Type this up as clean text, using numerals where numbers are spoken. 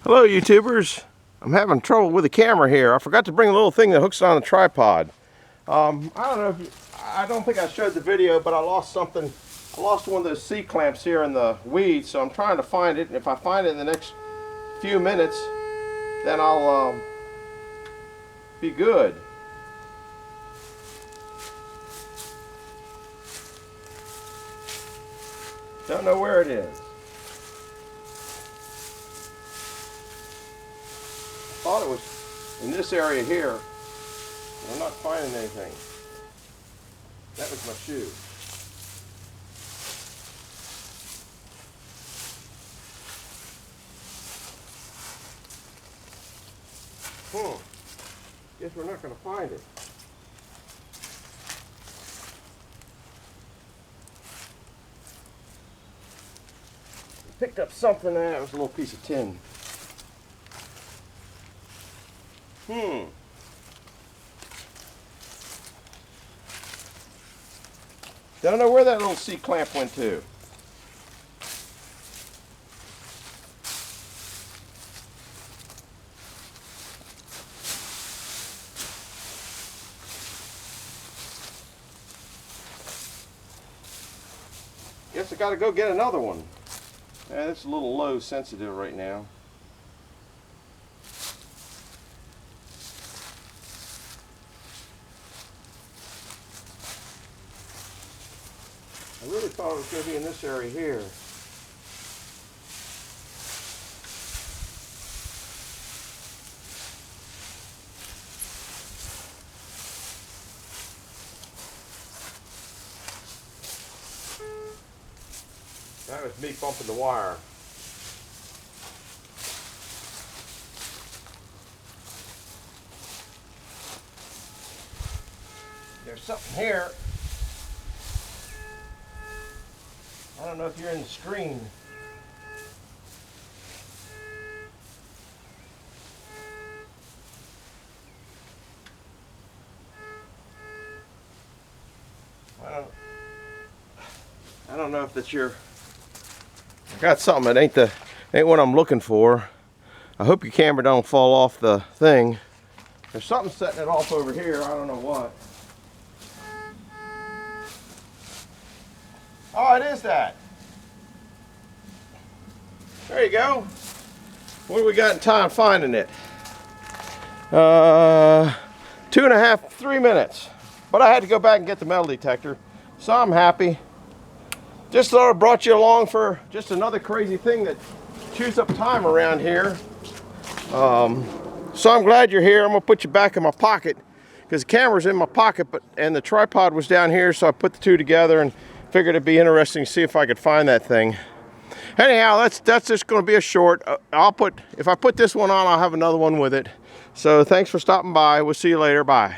Hello YouTubers, I'm having trouble with the camera here. I forgot to bring a little thing that hooks on the tripod. I don't know if I don't think I showed the video, but I lost something. I lost one of those C-clamps here in the weeds, so I'm trying to find it, and if I find it in the next few minutes, then I'll be good. Don't know where it is. I thought it was in this area here. I'm not finding anything. That was my shoe. Guess we're not going to find it. Picked up something that was a little piece of tin. Don't know where that little C-clamp went to. Guess I gotta go get another one. Yeah, it's a little low sensitive right now. I really thought it was going to be in this area here. That was me bumping the wire. There's something here. I don't know if you're in the screen. I don't know if that's your. I got something that ain't what I'm looking for. I hope your camera don't fall off the thing. There's something setting it off over here. I don't know what. Oh, it is that. There you go. What do we got in time finding it? 2.5, 3 minutes. But I had to go back and get the metal detector. So I'm happy. Just thought I brought you along for just another crazy thing that chews up time around here. So I'm glad you're here. I'm gonna put you back in my pocket because the camera's in my pocket, and the tripod was down here, so I put the two together and figured it'd be interesting to see if I could find that thing. Anyhow, that's just going to be a short. If I put this one on, I'll have another one with it. So thanks for stopping by. We'll see you later. Bye.